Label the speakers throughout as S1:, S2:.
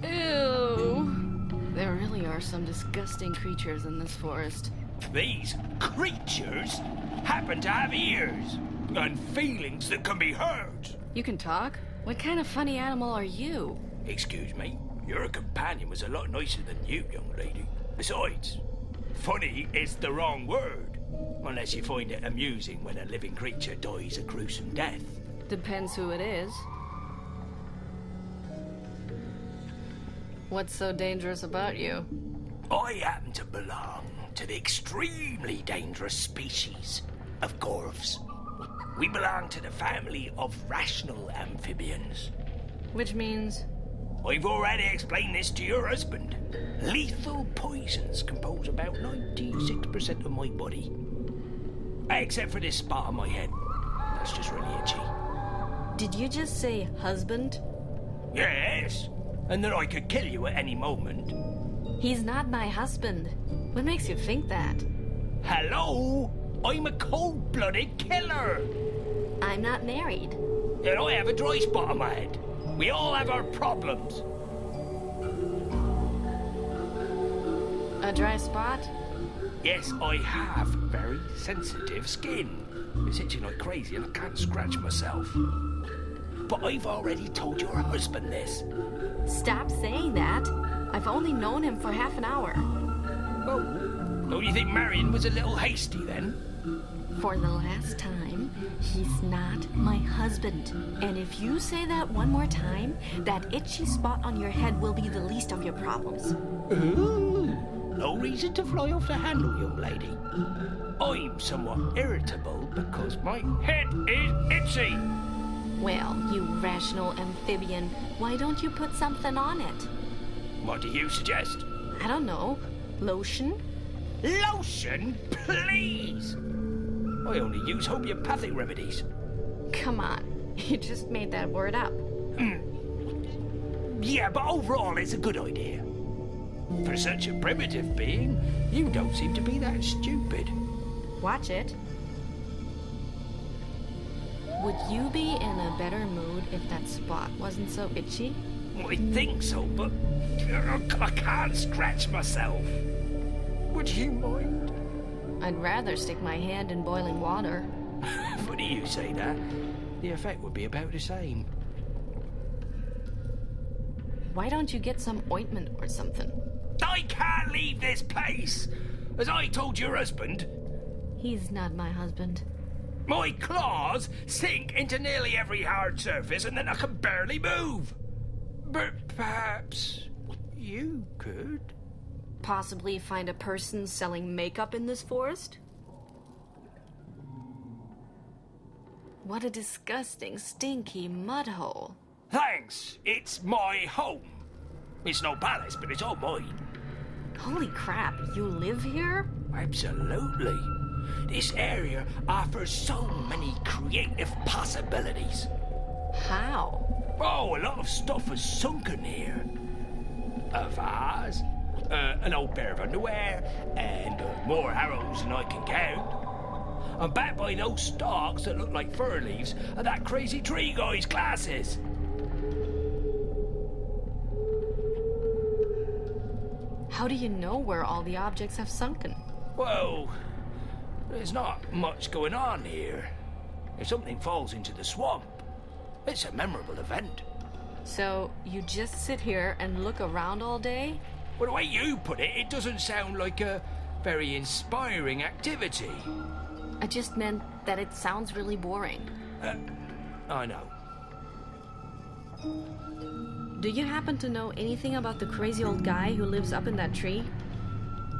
S1: Ew. There really are some disgusting creatures in this forest.
S2: These creatures happen to have ears and feelings that can be heard.
S1: You can talk? What kind of funny animal are you?
S2: Excuse me, your companion was a lot nicer than you, young lady. Besides, funny is the wrong word, unless you find it amusing when a living creature dies a gruesome death.
S1: Depends who it is. What's so dangerous about you?
S2: I happen to belong to the extremely dangerous species of gorves. We belong to the family of rational amphibians.
S1: Which means?
S2: I've already explained this to your husband. Lethal poisons compose about 96% of my body. Except for this spot on my head. That's just really itchy.
S1: Did you just say husband?
S2: Yes, and that I could kill you at any moment.
S1: He's not my husband. What makes you think that?
S2: Hello? I'm a cold-blooded killer.
S1: I'm not married.
S2: And I have a dry spot on my head. We all have our problems.
S1: A dry spot?
S2: Yes, I have very sensitive skin. It's itching like crazy and I can't scratch myself. But I've already told your husband this.
S1: Stop saying that. I've only known him for half an hour.
S2: Oh, don't you think Marion was a little hasty then?
S1: For the last time, he's not my husband. And if you say that one more time, that itchy spot on your head will be the least of your problems.
S2: Ooh, no reason to fly off the handle, young lady. I'm somewhat irritable because my head is itchy.
S1: Well, you rational amphibian, why don't you put something on it?
S2: What do you suggest?
S1: I don't know. Lotion?
S2: Lotion? Please! I only use homeopathic remedies.
S1: Come on, you just made that word up.
S2: Yeah, but overall it's a good idea. For such a primitive being, you don't seem to be that stupid.
S1: Watch it. Would you be in a better mood if that spot wasn't so itchy?
S2: I think so, but I can't scratch myself. Would you mind?
S1: I'd rather stick my hand in boiling water.
S2: Funny you say that. The effect would be about the same.
S1: Why don't you get some ointment or something?
S2: I can't leave this place! As I told your husband,
S1: He's not my husband.
S2: my claws sink into nearly every hard surface and then I can barely move. But perhaps you could.
S1: Possibly find a person selling makeup in this forest? What a disgusting, stinky mud hole.
S2: Thanks, it's my home. It's no palace, but it's all mine.
S1: Holy crap, you live here?
S2: Absolutely. This area offers so many creative possibilities.
S1: How?
S2: Oh, a lot of stuff is sunken here. A vase, an old pair of underwear, and more arrows than I can count. I'm backed by those stalks that look like fir leaves and that crazy tree guy's glasses.
S1: How do you know where all the objects have sunken?
S2: Well, there's not much going on here. If something falls into the swamp, it's a memorable event.
S1: So, you just sit here and look around all day?
S2: Well, the way you put it, it doesn't sound like a very inspiring activity.
S1: I just meant that it sounds really boring.
S2: I know.
S1: Do you happen to know anything about the crazy old guy who lives up in that tree?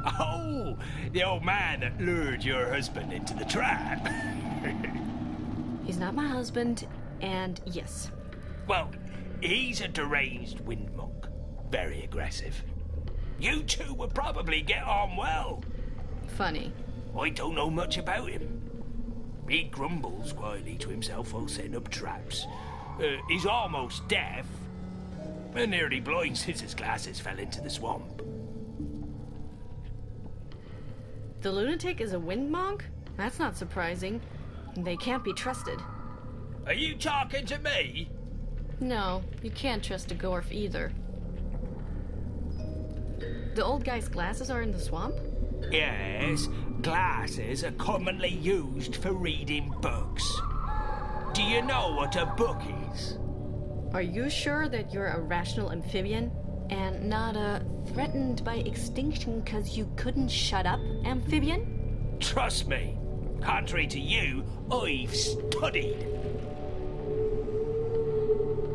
S2: Oh, the old man that lured your husband into the trap.
S1: He's not my husband, and yes.
S2: Well, he's a deranged wind monk. Very aggressive. You two would probably get on well.
S1: Funny.
S2: I don't know much about him. He grumbles quietly to himself while setting up traps. He's almost deaf. And nearly blind since his glasses fell into the swamp.
S1: The lunatic is a wind monk? That's not surprising. They can't be trusted.
S2: Are you talking to me?
S1: No, you can't trust a Gorf either. The old guy's glasses are in the swamp?
S2: Yes, glasses are commonly used for reading books. Do you know what a book is?
S1: Are you sure that you're a rational amphibian? And not a threatened by extinction because you couldn't shut up amphibian?
S2: Trust me, contrary to you, I've studied.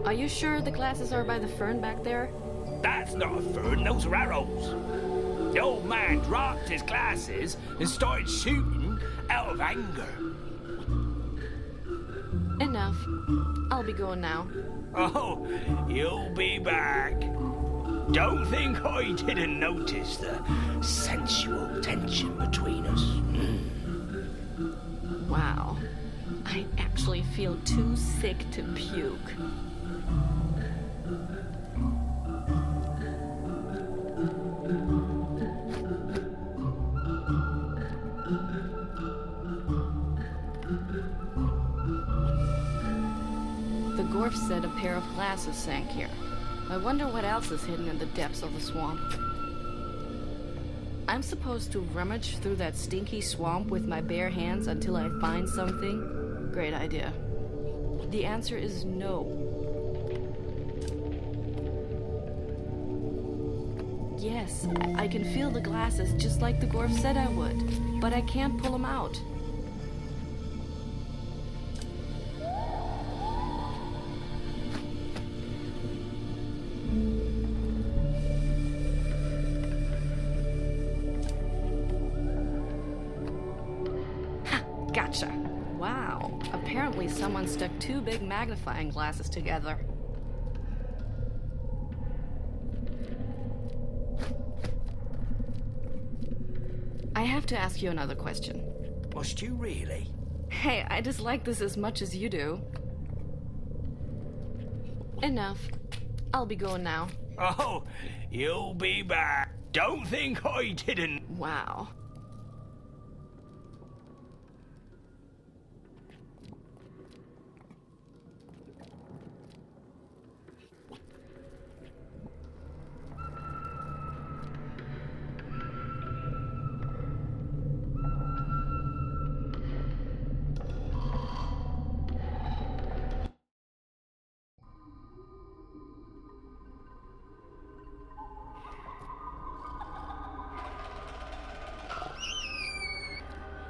S1: Are you sure the glasses are by the fern back there?
S2: That's not a fern, those are arrows. The old man dropped his glasses and started shooting out of anger.
S1: Enough. I'll be going now.
S2: Oh, you'll be back. Don't think I didn't notice the sensual tension between us.
S1: Wow. I actually feel too sick to puke. The Gorf said a pair of glasses sank here. I wonder what else is hidden in the depths of the swamp. I'm supposed to rummage through that stinky swamp with my bare hands until I find something? Great idea. The answer is no. Yes, I can feel the glasses just like the Gorf said I would, but I can't pull them out. Gotcha. Wow. Apparently someone stuck two big magnifying glasses together. I have to ask you another question.
S2: Must you really?
S1: Hey, I dislike this as much as you do. Enough. I'll be going now.
S2: Oh, you'll be back. Don't think I didn't.
S1: Wow.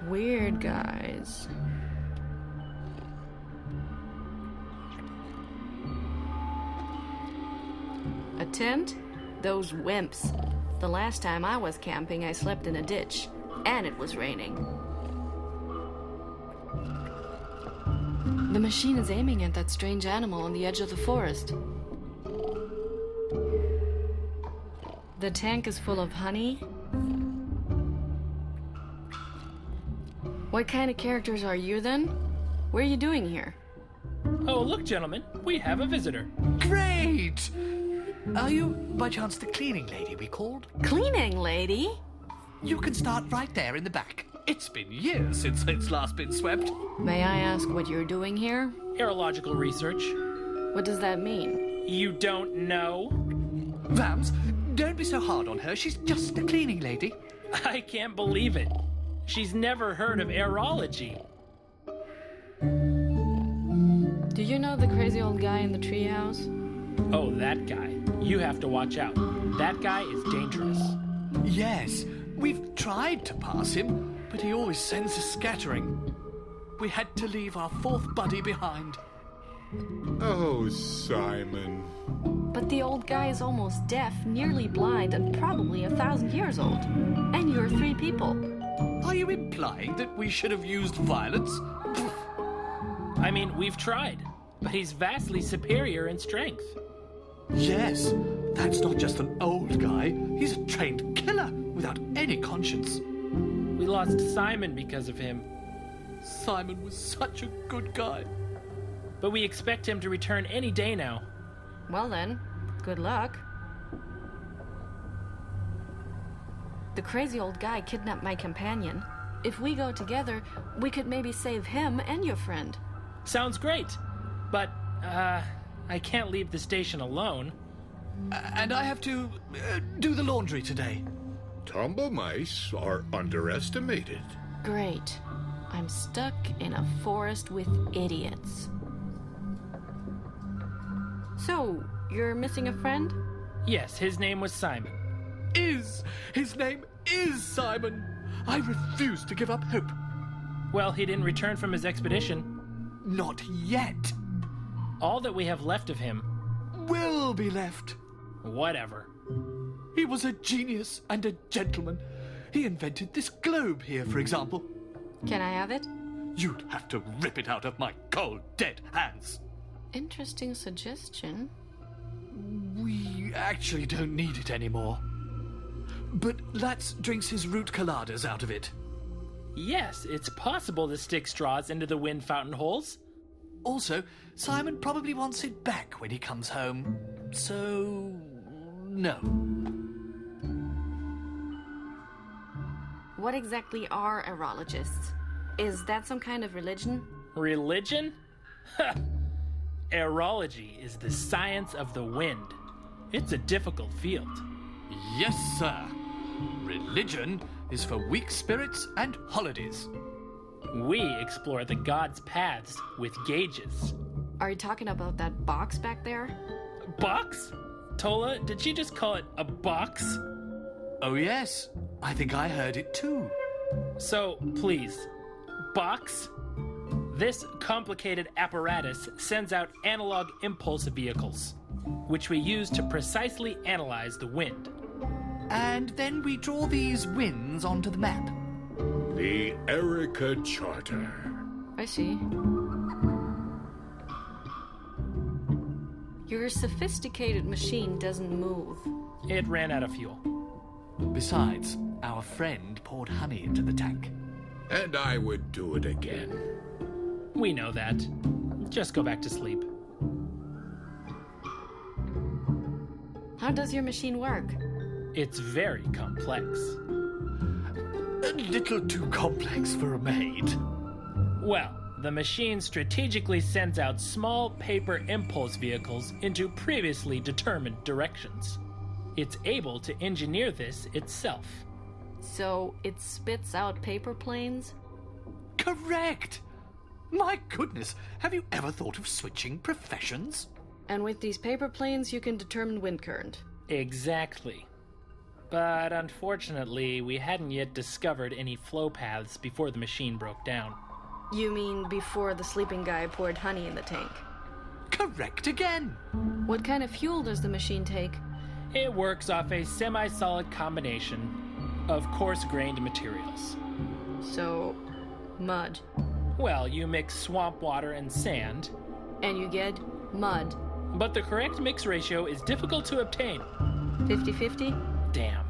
S1: Weird guys. A tent? Those wimps. The last time I was camping, I slept in a ditch. And it was raining. The machine is aiming at that strange animal on the edge of the forest. The tank is full of honey. What kind of characters are you then? What are you doing here?
S3: Oh, look, gentlemen, we have a visitor.
S4: Great! Are you, by chance, the cleaning lady we called?
S1: Cleaning lady?
S4: You can start right there in the back. It's been years since it's last been swept.
S1: May I ask what you're doing here?
S3: Aerological research.
S1: What does that mean?
S3: You don't know?
S4: Vams, don't be so hard on her. She's just a cleaning lady.
S3: I can't believe it. She's never heard of aerology.
S1: Do you know the crazy old guy in the treehouse?
S3: Oh, that guy. You have to watch out. That guy is dangerous.
S4: Yes, we've tried to pass him, but he always sends us scattering. We had to leave our fourth buddy behind.
S5: Oh, Simon.
S1: But the old guy is almost deaf, nearly blind, and probably 1,000 years old. And you're 3 people.
S4: Are you implying that we should have used violence?
S3: I mean, we've tried, but he's vastly superior in strength.
S4: Yes, that's not just an old guy. He's a trained killer without any conscience.
S3: We lost Simon because of him,
S4: Simon was such a good guy.
S3: but we expect him to return any day now.
S1: Well then, good luck. The crazy old guy kidnapped my companion. If we go together, we could maybe save him and your friend.
S3: Sounds great, but, I can't leave the station alone.
S4: And I have to do the laundry today.
S5: Tumble mice are underestimated.
S1: Great. I'm stuck in a forest with idiots. So, you're missing a friend?
S3: Yes, his name was Simon.
S4: His name is Simon. I refuse to give up hope.
S3: Well, he didn't return from his expedition.
S4: Not yet.
S3: All that we have left of him.
S4: Will be left.
S3: Whatever.
S4: He was a genius and a gentleman. He invented this globe here, for example.
S1: Can I have it?
S4: You'd have to rip it out of my cold, dead hands.
S1: Interesting suggestion.
S4: We actually don't need it anymore. But Latz drinks his root coladas out of it.
S3: Yes, it's possible to stick straws into the wind fountain holes.
S4: Also, Simon probably wants it back when he comes home. So, no.
S1: What exactly are aerologists? Is that some kind of religion?
S3: Religion? Ha! Aerology is the science of the wind. It's a difficult field.
S4: Yes, sir. Religion is for weak spirits and holidays.
S3: We explore the gods' paths with gauges.
S1: Are you talking about that box back there?
S3: Box? Tola, did she just call it a box?
S4: Oh, yes. I think I heard it too.
S3: So, please, box? This complicated apparatus sends out analog impulse vehicles, which we use to precisely analyze the wind.
S4: And then we draw these winds onto the map.
S5: The Erica Charter.
S1: I see. Your sophisticated machine doesn't move.
S3: It ran out of fuel.
S4: Besides, our friend poured honey into the tank.
S5: And I would do it again.
S3: We know that. Just go back to sleep.
S1: How does your machine work?
S3: It's very complex.
S4: A little too complex for a maid.
S3: Well, the machine strategically sends out small paper impulse vehicles into previously determined directions. It's able to engineer this itself.
S1: So it spits out paper planes?
S4: Correct! My goodness, have you ever thought of switching professions?
S1: And with these paper planes, you can determine wind current.
S3: Exactly. But unfortunately, we hadn't yet discovered any flow paths before the machine broke down.
S1: You mean before the sleeping guy poured honey in the tank?
S4: Correct again!
S1: What kind of fuel does the machine take?
S3: It works off a semi-solid combination of coarse-grained materials.
S1: So, mud.
S3: Well, you mix swamp water and sand,
S1: And you get mud.
S3: but the correct mix ratio is difficult to obtain.
S1: 50-50?
S3: Damn.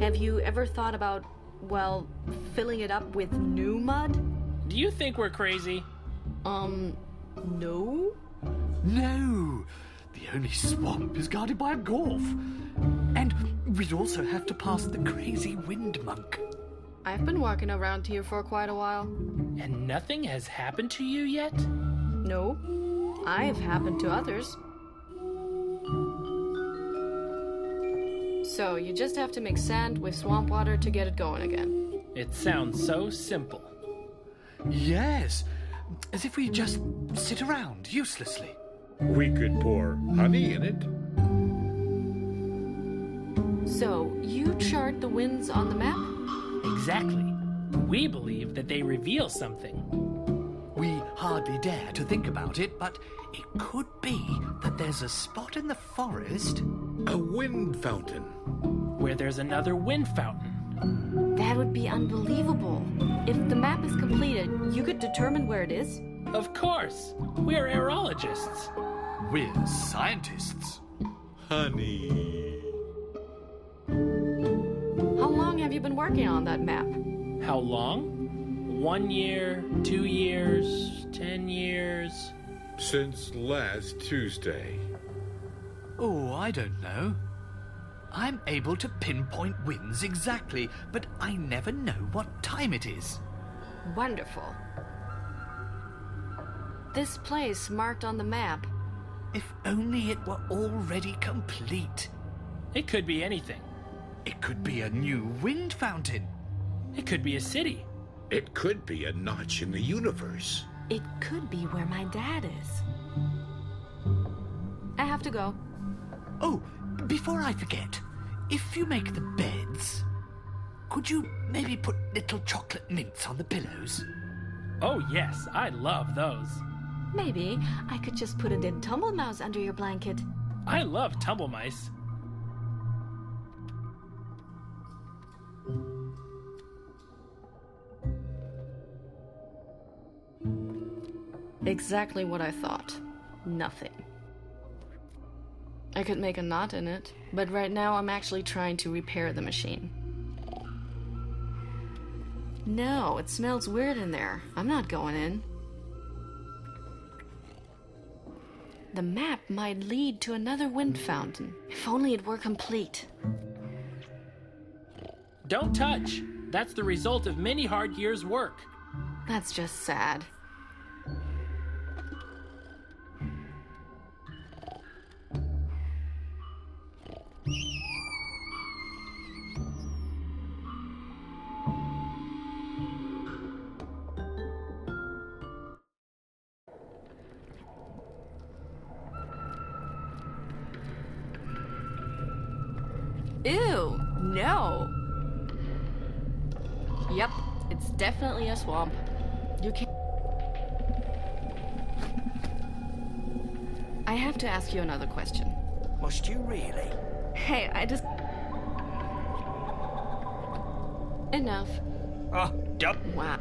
S1: Have you ever thought about, well, filling it up with new mud?
S3: Do you think we're crazy?
S1: No?
S4: No! The only swamp is guarded by a gorf. And we'd also have to pass the crazy wind monk.
S1: I've been walking around here for quite a while.
S3: And nothing has happened to you yet?
S1: No, I've happened to others. So you just have to mix sand with swamp water to get it going again.
S3: It sounds so simple.
S4: Yes, as if we just sit around uselessly.
S5: We could pour honey in it.
S1: So you chart the winds on the map?
S3: Exactly. We believe that they reveal something.
S4: We hardly dare to think about it, but it could be that there's a spot in the forest.
S5: A wind fountain.
S3: Where there's another wind fountain.
S1: That would be unbelievable. If the map is completed, you could determine where it is?
S3: Of course. We're aerologists.
S4: We're scientists.
S5: Honey.
S1: How long have you been working on that map?
S3: How long? 1 year, 2 years, 10 years.
S5: Since last Tuesday.
S4: Oh, I don't know. I'm able to pinpoint winds exactly, but I never know what time it is.
S1: Wonderful. This place marked on the map.
S4: If only it were already complete.
S3: It could be anything.
S4: It could be a new wind fountain.
S3: It could be a city.
S5: It could be a notch in the universe.
S1: It could be where my dad is. I have to go.
S4: Oh, before I forget, if you make the beds, could you maybe put little chocolate mints on the pillows?
S3: Oh yes, I love those.
S1: Maybe I could just put a dead tumble mouse under your blanket.
S3: I love tumble mice.
S1: Exactly what I thought. Nothing. I could make a knot in it, but right now I'm actually trying to repair the machine. No, it smells weird in there. I'm not going in. The map might lead to another wind fountain. If only it were complete.
S3: Don't touch. That's the result of many hard years' work.
S1: That's just sad. Ew, no. Yep, it's definitely a swamp. You can't. I have to ask you another question.
S2: Must you really?
S1: Hey, I just. Enough.
S2: Oh, duh.
S1: Wow.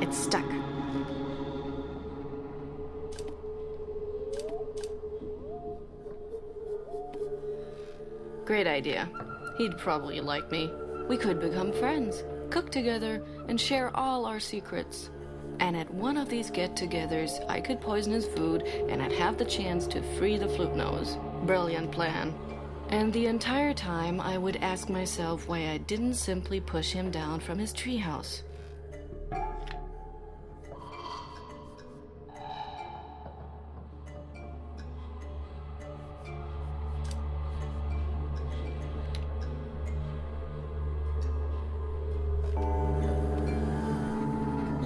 S1: It's stuck. Great idea. He'd probably like me. We could become friends, cook together, and share all our secrets. And at one of these get-togethers, I could poison his food, and I'd have the chance to free the flute nose. Brilliant plan. And the entire time, I would ask myself why I didn't simply push him down from his treehouse.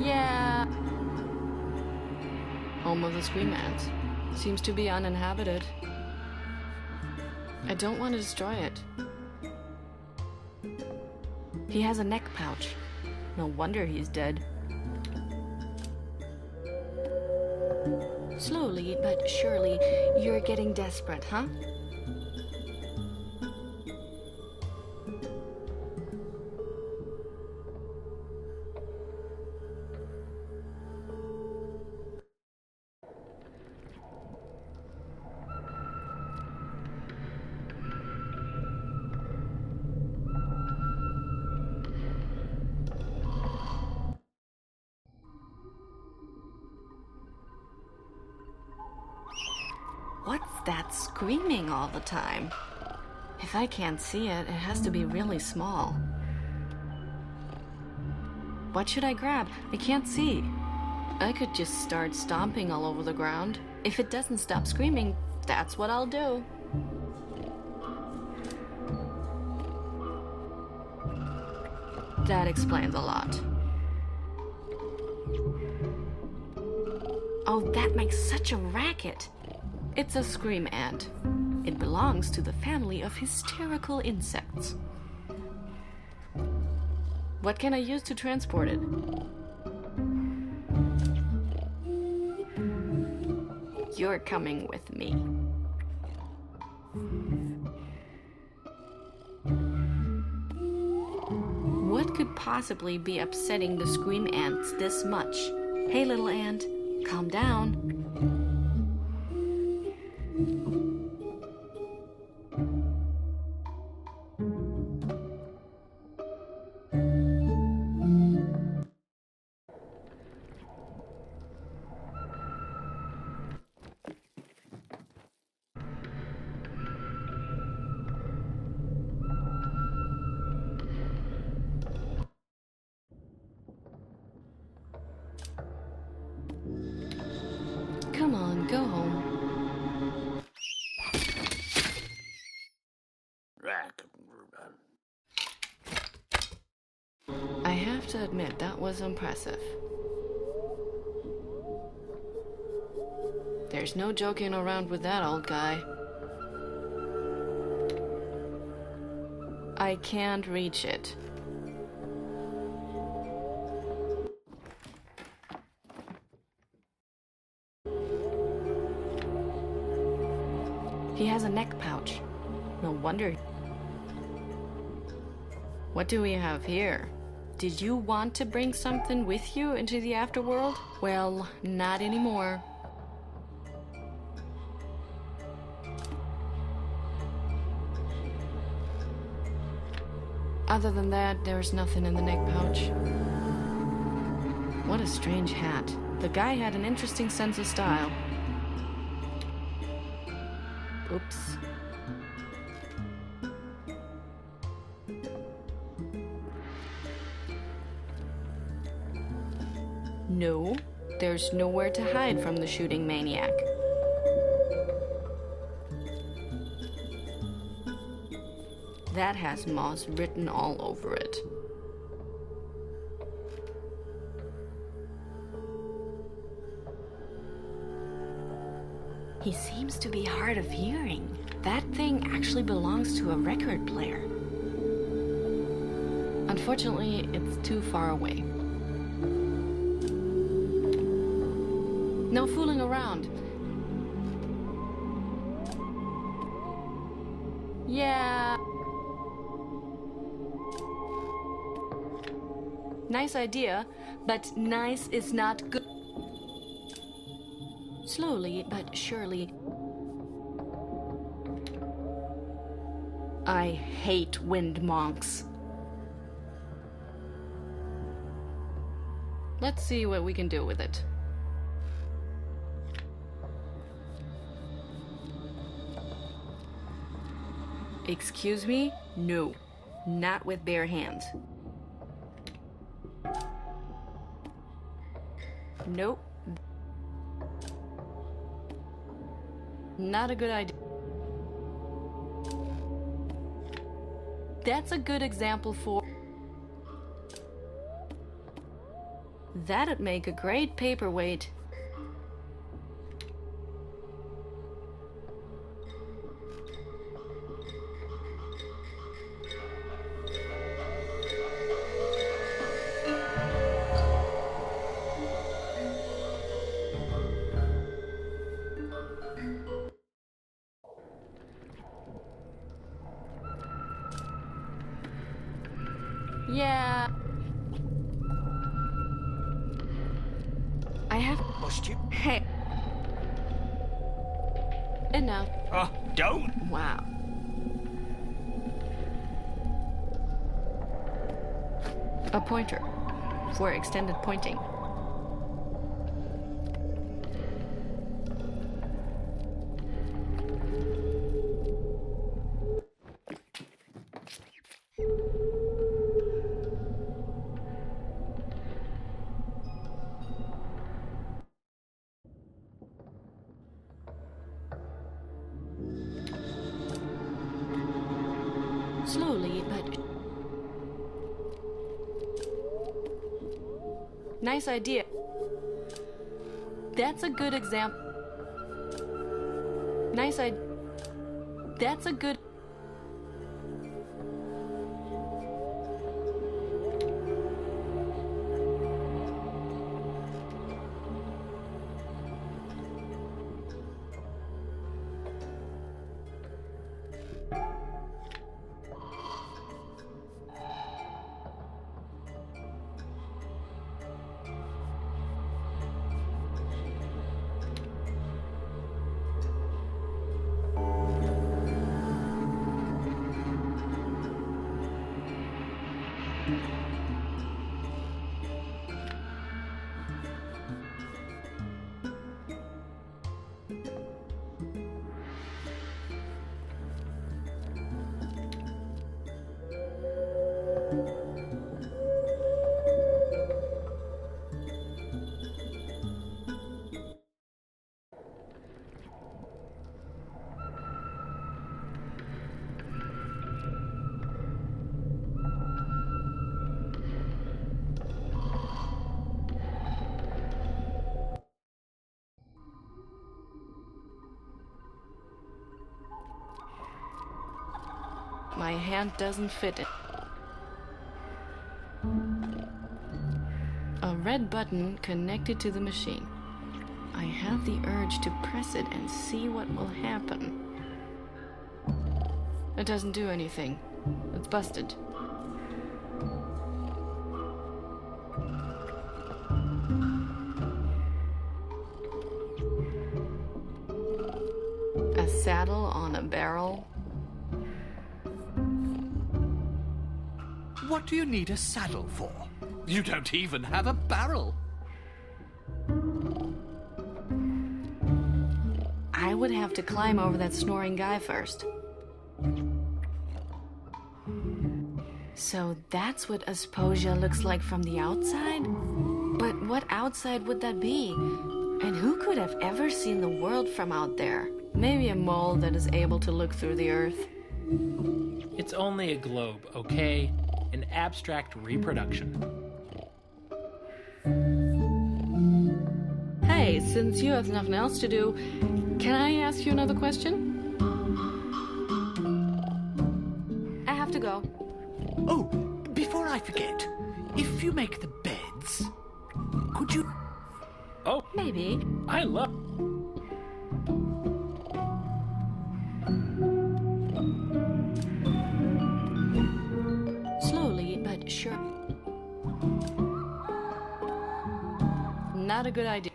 S1: Yeah. Home of the Scream Ants. Seems to be uninhabited. I don't want to destroy it. He has a neck pouch. No wonder he's dead. Slowly but surely, you're getting desperate, huh? What's that screaming all the time? If I can't see it, it has to be really small. What should I grab? I can't see. I could just start stomping all over the ground. If it doesn't stop screaming, that's what I'll do. That explains a lot. Oh, that makes such a racket. It's a scream ant. It belongs to the family of hysterical insects. What can I use to transport it? You're coming with me. What could possibly be upsetting the scream ants this much? Hey, little ant, calm down. go home. I have to admit, that was impressive. There's no joking around with that old guy. I can't reach it. He has a neck pouch. No wonder. What do we have here? Did you want to bring something with you into the afterworld? Well, not anymore. Other than that, there's nothing in the neck pouch. What a strange hat. The guy had an interesting sense of style. Oops. No, there's nowhere to hide from the shooting maniac. That has moss written all over it. He seems to be hard of hearing. That thing actually belongs to a record player. Unfortunately, it's too far away. No fooling around. Yeah. Nice idea, but nice is not good. Slowly but surely. I hate wind monks. Let's see what we can do with it. Excuse me? No, not with bare hands. Nope. Not a good idea. That's a good example for... That'd make a great paperweight. Yeah. I have...
S2: Must you?
S1: Hey. And now.
S2: Oh, don't!
S1: Wow. A pointer for extended pointing. Slowly, but... Nice idea. That's a good example. Nice idea. That's a good... my hand doesn't fit it. A red button connected to the machine. I have the urge to press it and see what will happen. It doesn't do anything. It's busted. A saddle on a barrel?
S4: What do you need a saddle for? You don't even have a barrel.
S1: I would have to climb over that snoring guy first. So that's what Asposia looks like from the outside? But what outside would that be? And who could have ever seen the world from out there? Maybe a mole that is able to look through the earth.
S3: It's only a globe, okay? An abstract reproduction.
S1: Hey, since you have nothing else to do, can I ask you another question? I have to go.
S4: Oh, before I forget, if you make the beds, could you...
S3: Oh,
S1: Maybe.
S3: I love...
S1: Slowly, but sure. Not a good idea.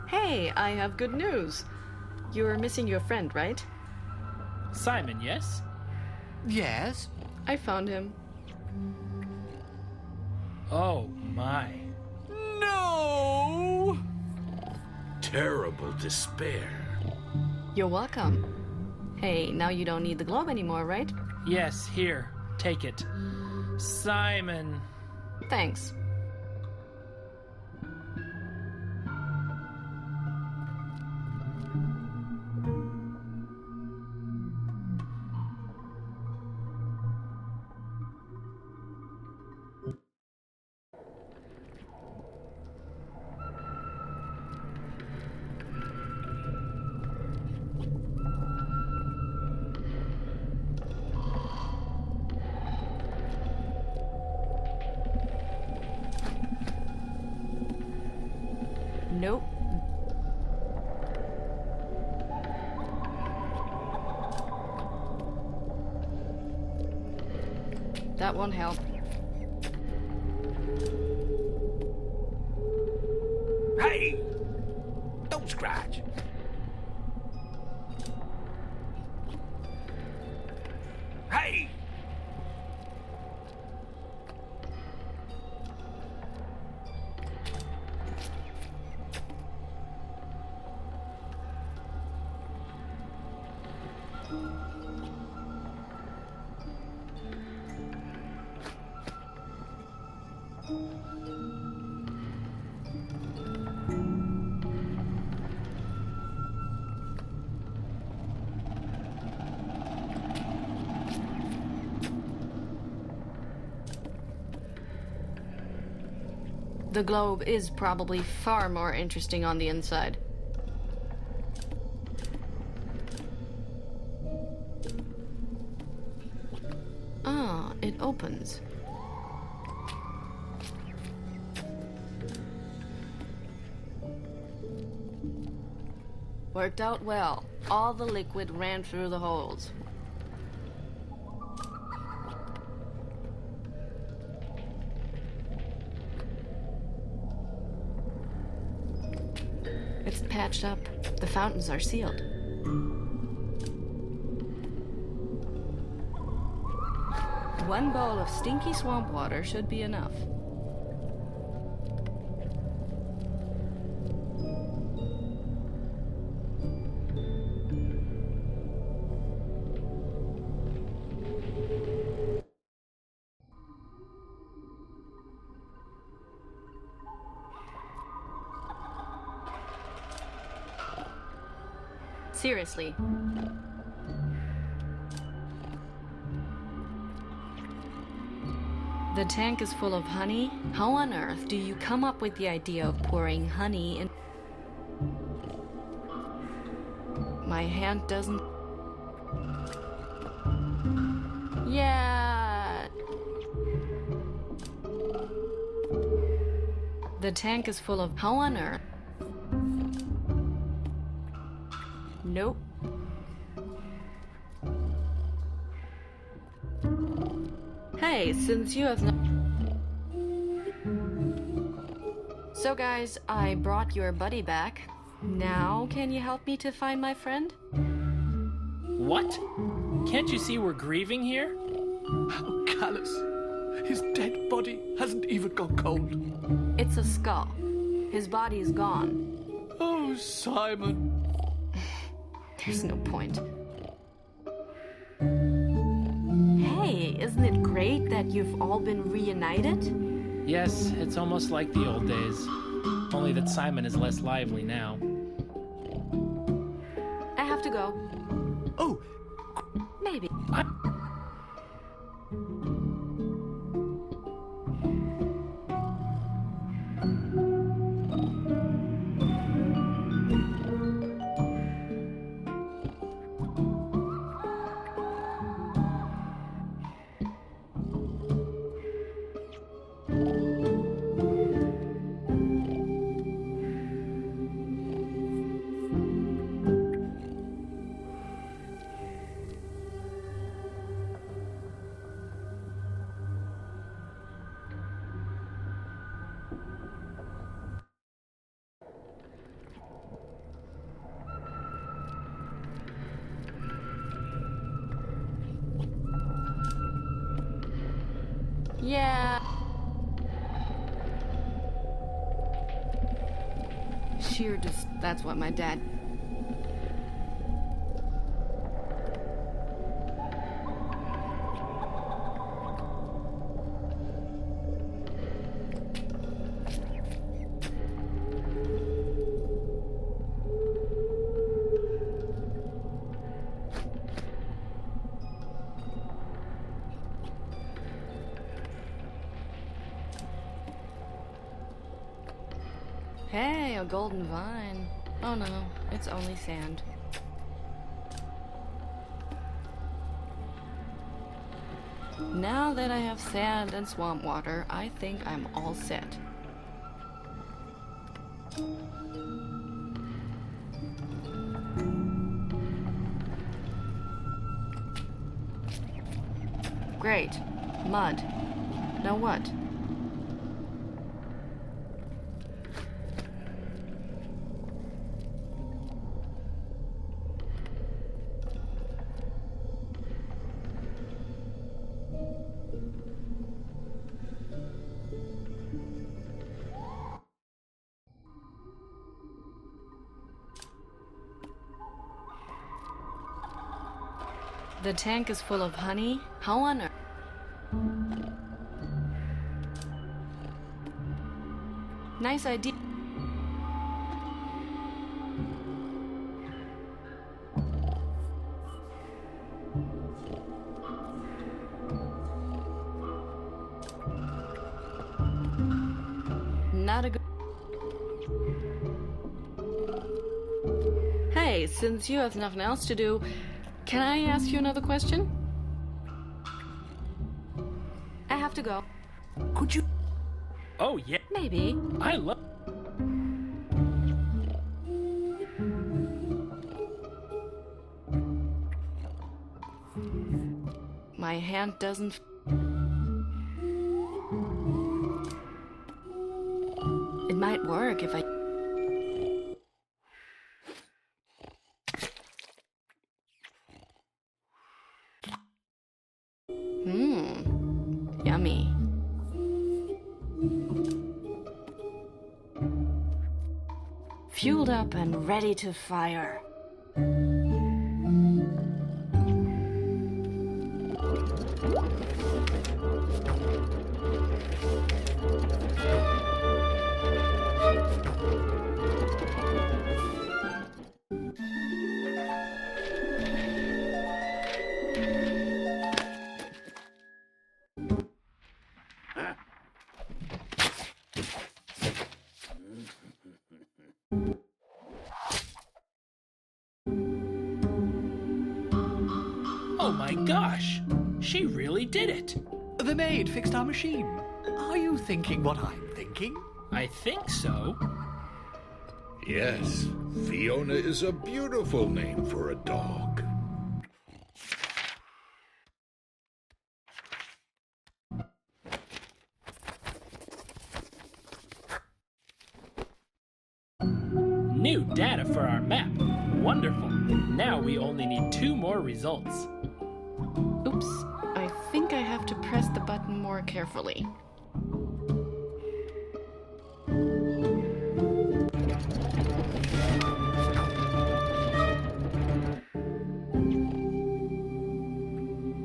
S1: Hey, I have good news. You're missing your friend, right?
S3: Simon, yes?
S4: Yes?
S1: I found him.
S3: Oh, my.
S4: No!
S5: Terrible despair.
S1: You're welcome. Hey, now you don't need the globe anymore, right?
S3: Yes, here. Take it. Simon.
S1: Thanks. Nope. That won't help.
S2: Hey! Don't scratch. Hey!
S1: The globe is probably far more interesting on the inside. Ah, it opens. Worked out well. All the liquid ran through the holes. It's patched up. The fountains are sealed. One bowl of stinky swamp water should be enough. Seriously. The tank is full of honey? How on earth do you come up with the idea of pouring honey in? My hand doesn't... Yeah... The tank is full of... How on earth? Nope. Hey, since you have no... So guys, I brought your buddy back. Now, can you help me to find my friend?
S3: What? Can't you see we're grieving here?
S4: How callous. His dead body hasn't even gone cold.
S1: It's a skull. His body is gone.
S4: Oh, Simon.
S1: There's no point. Hey, isn't it great that you've all been reunited?
S3: Yes, it's almost like the old days. Only that Simon is less lively now.
S1: I have to go.
S4: Oh,
S1: Maybe. Yeah. That's what my dad... Hey, a golden vine. Oh no, it's only sand. Now that I have sand and swamp water, I think I'm all set. Great. Mud. Now what? The tank is full of honey? How on earth? Nice idea. Not a good... Hey, since you have nothing else to do, can I ask you another question? I have to go.
S3: Could you... Oh, yeah.
S1: Maybe.
S3: I love...
S1: My hand doesn't... It might work if I... Yummy. Fueled up and ready to fire.
S3: Oh my gosh! She really did it!
S4: The maid fixed our machine. Are you thinking what I'm thinking?
S3: I think so.
S5: Yes, Fiona is a beautiful name for a dog.
S3: New data for our map. Wonderful. Now we only need 2 more results.
S1: Oops, I think I have to press the button more carefully.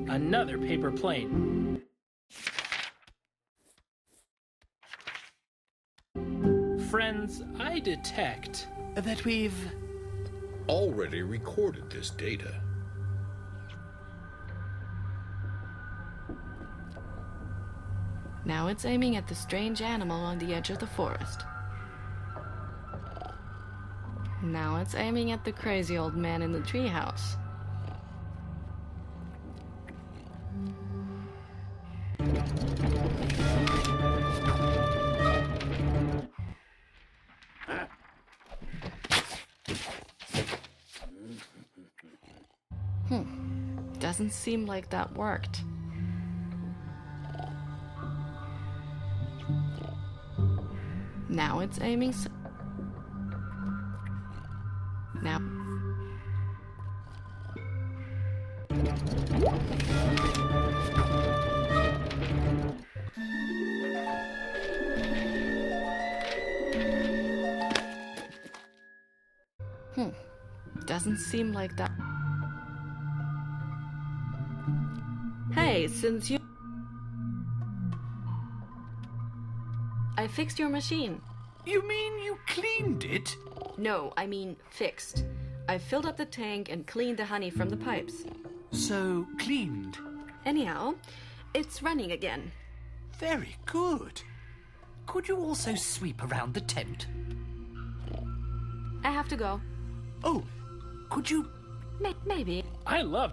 S3: Another paper plane. Friends, I detect.
S4: That we've...
S5: Already recorded this data.
S1: Now it's aiming at the strange animal on the edge of the forest. Now it's aiming at the crazy old man in the treehouse. Doesn't seem like that worked. Now it's aiming now. Doesn't seem like that. Hey, since you... I fixed your machine.
S4: You mean you cleaned it?
S1: No, I mean fixed. I filled up the tank and cleaned the honey from the pipes.
S4: So, cleaned.
S1: Anyhow, it's running again.
S4: Very good. Could you also sweep around the tent?
S1: I have to go.
S4: Oh, could you...
S1: Maybe.
S3: I love.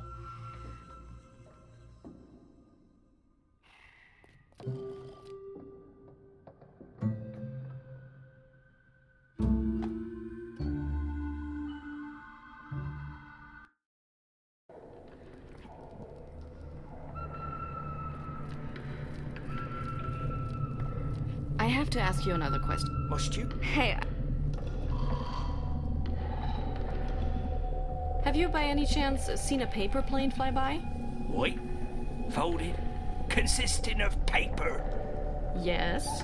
S1: I have to ask you another question.
S2: Must you?
S1: Hey. Have you by any chance seen a paper plane fly by?
S2: White, folded, consisting of paper.
S1: Yes.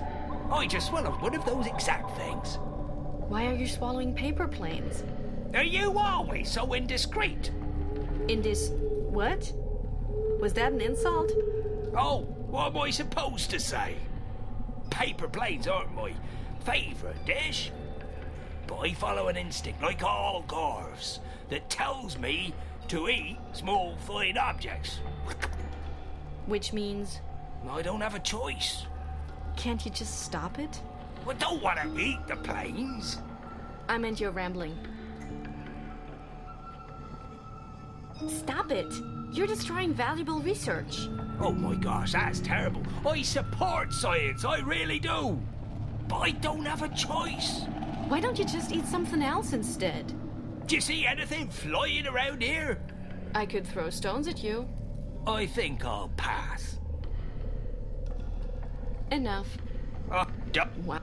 S2: I just swallowed one of those exact things.
S1: Why are you swallowing paper planes?
S2: Are you always so indiscreet?
S1: In this... what? Was that an insult?
S2: Oh, what am I supposed to say? Paper planes aren't my favourite dish. But I follow an instinct, like all Gorves, that tells me to eat small flying objects.
S1: Which means...
S2: I don't have a choice.
S1: Can't you just stop it?
S2: I don't want to eat the planes.
S1: I meant you're rambling. Stop it! You're destroying valuable research.
S2: Oh my gosh, that's terrible. I support science, I really do. But I don't have a choice.
S1: Why don't you just eat something else instead?
S2: Do you see anything flying around here?
S1: I could throw stones at you.
S2: I think I'll pass.
S1: Enough.
S2: Oh,
S1: Wow.